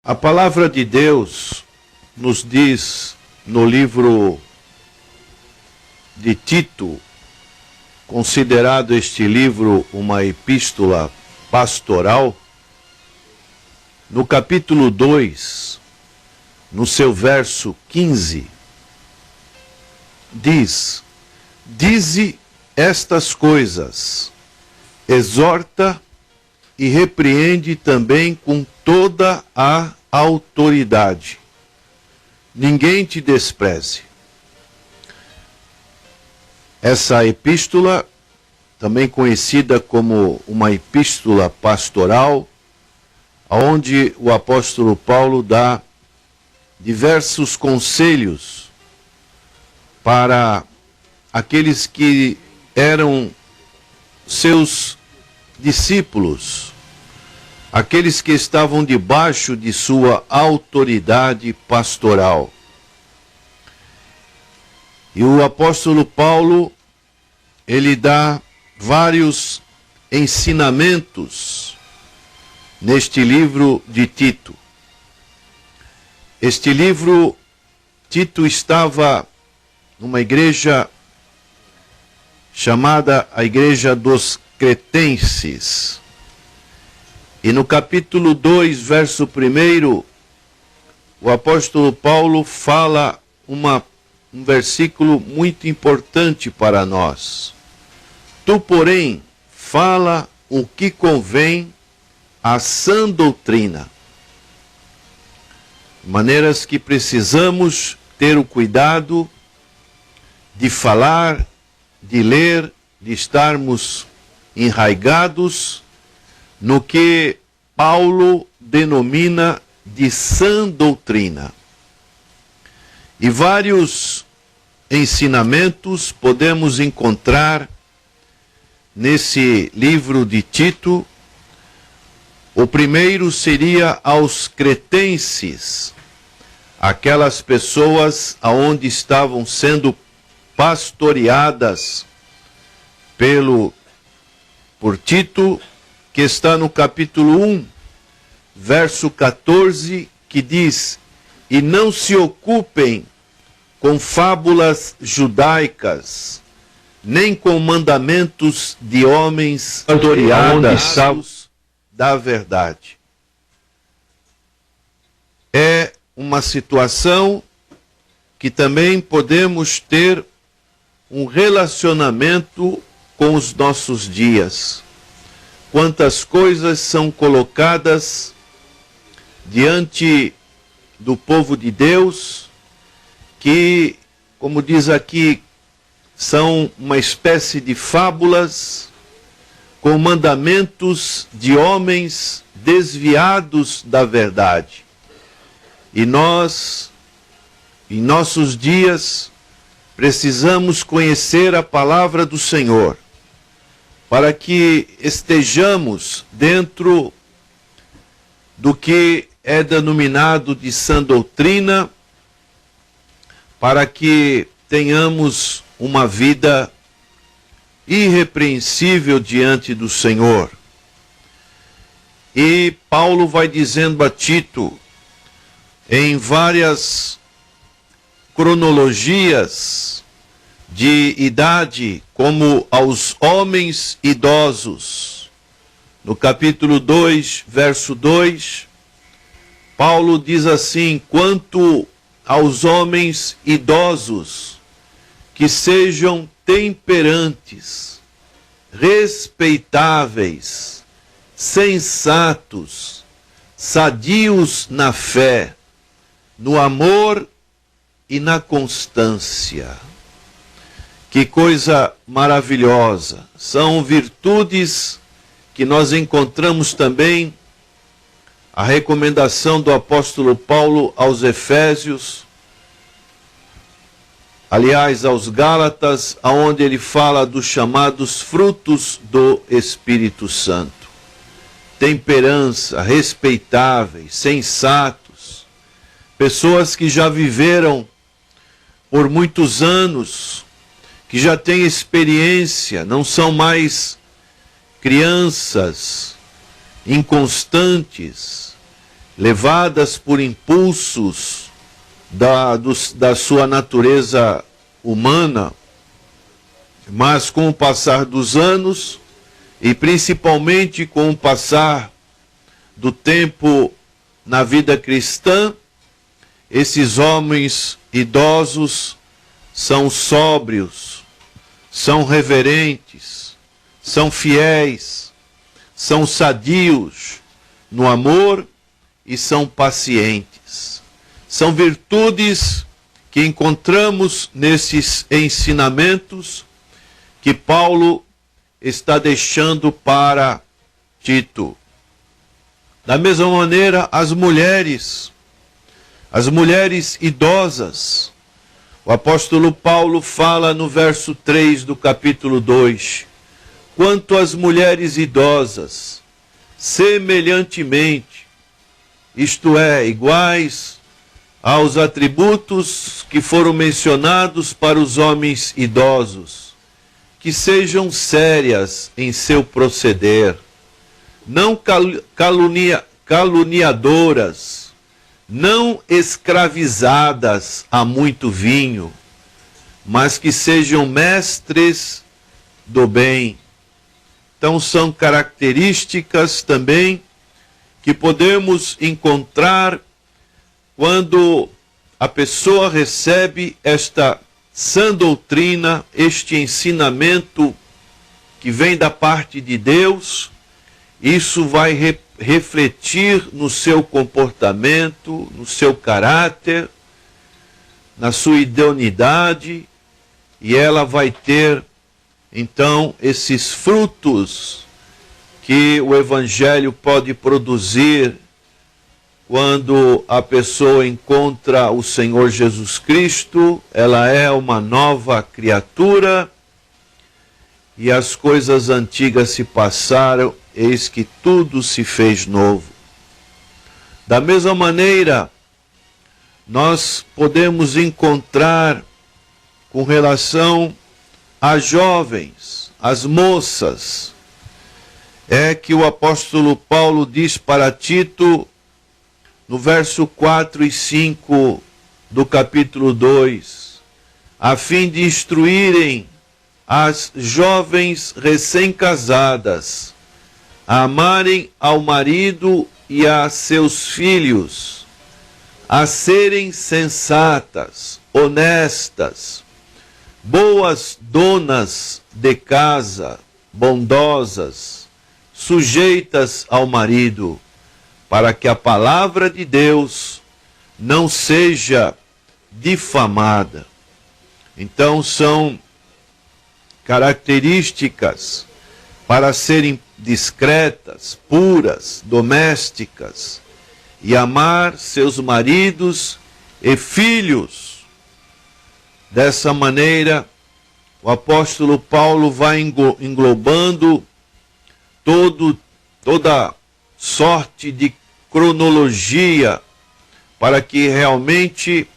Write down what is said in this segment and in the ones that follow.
A palavra de Deus nos diz no livro de Tito, considerado este livro uma epístola pastoral, no capítulo 2, no seu verso 15, diz: dize estas coisas, exorta e repreende também com toda a autoridade. Ninguém te despreze. Essa epístola, também conhecida como uma epístola pastoral, onde o apóstolo Paulo dá diversos conselhos para aqueles que eram seus discípulos, aqueles que estavam debaixo de sua autoridade pastoral. E o apóstolo Paulo, ele dá vários ensinamentos neste livro de Tito. Este livro, Tito estava numa igreja chamada a Igreja dos Cretenses. E no capítulo 2, verso 1, o apóstolo Paulo fala um versículo muito importante para nós. Tu, porém, fala o que convém à sã doutrina. Maneiras que precisamos ter o cuidado de falar, de ler, de estarmos enraigados no que Paulo denomina de sã doutrina. E vários ensinamentos podemos encontrar nesse livro de Tito. O primeiro seria aos cretenses, aquelas pessoas aonde estavam sendo pastoreadas por Tito, que está no capítulo 1, verso 14, que diz: e não se ocupem com fábulas judaicas, nem com mandamentos de homens pastoreados da verdade. É uma situação que também podemos ter um relacionamento com os nossos dias. Quantas coisas são colocadas diante do povo de Deus que, como diz aqui, são uma espécie de fábulas com mandamentos de homens desviados da verdade. E nós, em nossos dias, precisamos conhecer a palavra do Senhor, para que estejamos dentro do que é denominado de sã doutrina, para que tenhamos uma vida irrepreensível diante do Senhor. E Paulo vai dizendo a Tito, em várias cronologias de idade, como aos homens idosos. No capítulo 2, verso 2, Paulo diz assim: quanto aos homens idosos, que sejam temperantes, respeitáveis, sensatos, sadios na fé, no amor e na constância. Que coisa maravilhosa! São virtudes que nós encontramos também a recomendação do apóstolo Paulo aos Efésios, aliás, aos Gálatas, aonde ele fala dos chamados frutos do Espírito Santo. Temperança, respeitáveis, sensatos, pessoas que já viveram por muitos anos, que já têm experiência, não são mais crianças inconstantes, levadas por impulsos da sua natureza humana, mas com o passar dos anos, e principalmente com o passar do tempo na vida cristã, esses homens idosos são sóbrios, são reverentes, são fiéis, são sadios no amor e são pacientes. São virtudes que encontramos nesses ensinamentos que Paulo está deixando para Tito. Da mesma maneira, as mulheres idosas. O apóstolo Paulo fala no verso 3 do capítulo 2, quanto às mulheres idosas, semelhantemente, isto é, iguais aos atributos que foram mencionados para os homens idosos, que sejam sérias em seu proceder, não caluniadoras, não escravizadas a muito vinho, mas que sejam mestres do bem. Então são características também que podemos encontrar quando a pessoa recebe esta sã doutrina, este ensinamento que vem da parte de Deus. Isso vai refletir no seu comportamento, no seu caráter, na sua idoneidade, e ela vai ter, então, esses frutos que o Evangelho pode produzir quando a pessoa encontra o Senhor Jesus Cristo. Ela é uma nova criatura, e as coisas antigas se passaram, eis que tudo se fez novo. Da mesma maneira, nós podemos encontrar com relação às jovens, às moças, é que o apóstolo Paulo diz para Tito, no verso 4 e 5 do capítulo 2, a fim de instruírem as jovens recém-casadas a amarem ao marido e a seus filhos, a serem sensatas, honestas, boas donas de casa, bondosas, sujeitas ao marido, para que a palavra de Deus não seja difamada. Então são características para serem discretas, puras, domésticas, e amar seus maridos e filhos. Dessa maneira, o apóstolo Paulo vai englobando toda sorte de cronologia, para que realmente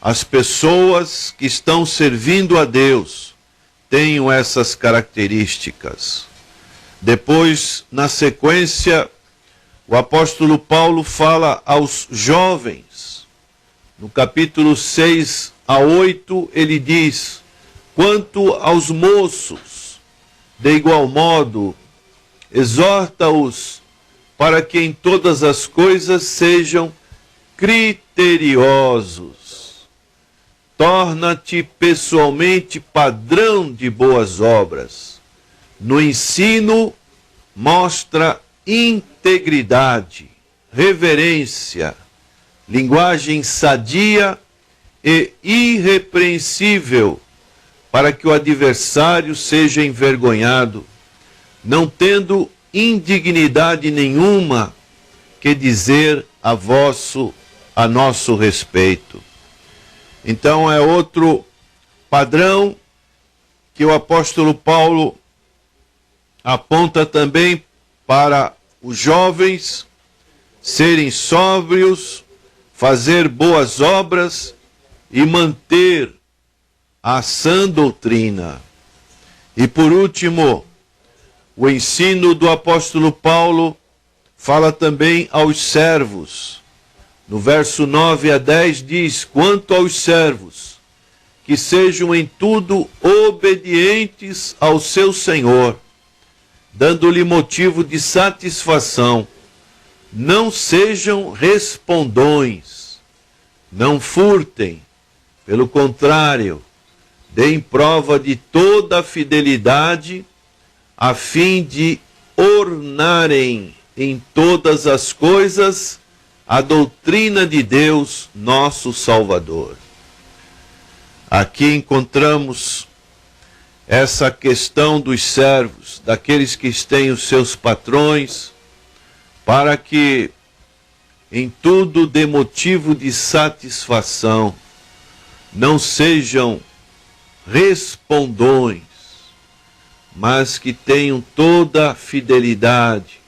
as pessoas que estão servindo a Deus tenham essas características. Depois, na sequência, o apóstolo Paulo fala aos jovens. No capítulo 6 a 8, ele diz: quanto aos moços, de igual modo, exorta-os para que em todas as coisas sejam criteriosos. Torna-te pessoalmente padrão de boas obras. No ensino, mostra integridade, reverência, linguagem sadia e irrepreensível, para que o adversário seja envergonhado, não tendo indignidade nenhuma que dizer a nosso respeito. Então é outro padrão que o apóstolo Paulo aponta também para os jovens serem sóbrios, fazer boas obras e manter a sã doutrina. E por último, o ensino do apóstolo Paulo fala também aos servos. No verso 9 a 10 diz: quanto aos servos, que sejam em tudo obedientes ao seu Senhor, dando-lhe motivo de satisfação. Não sejam respondões, não furtem, pelo contrário, deem prova de toda a fidelidade, a fim de ornarem em todas as coisas a doutrina de Deus, nosso Salvador. Aqui encontramos essa questão dos servos, daqueles que têm os seus patrões, para que em tudo dê motivo de satisfação, não sejam respondões, mas que tenham toda a fidelidade,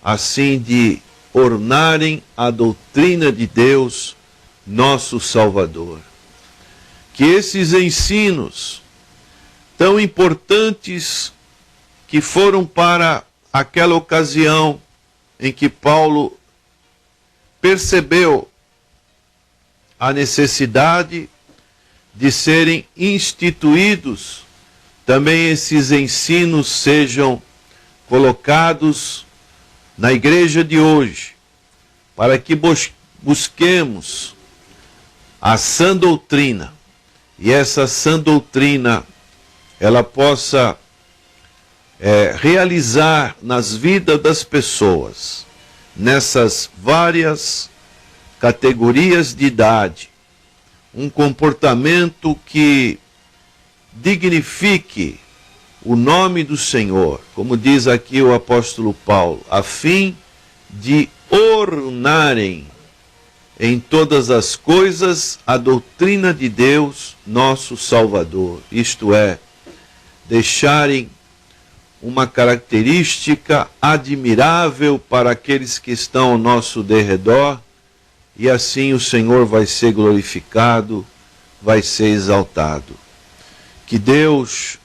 assim de ornarem a doutrina de Deus, nosso Salvador. Que esses ensinos tão importantes que foram para aquela ocasião em que Paulo percebeu a necessidade de serem instituídos, também esses ensinos sejam colocados na igreja de hoje, para que busquemos a sã doutrina, e essa sã doutrina ela possa realizar nas vidas das pessoas, nessas várias categorias de idade, um comportamento que dignifique o nome do Senhor, como diz aqui o apóstolo Paulo, a fim de ornarem em todas as coisas a doutrina de Deus, nosso Salvador. Isto é, deixarem uma característica admirável para aqueles que estão ao nosso derredor, e assim o Senhor vai ser glorificado, vai ser exaltado. Que Deus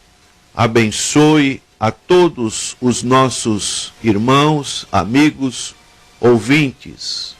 abençoe a todos os nossos irmãos, amigos, ouvintes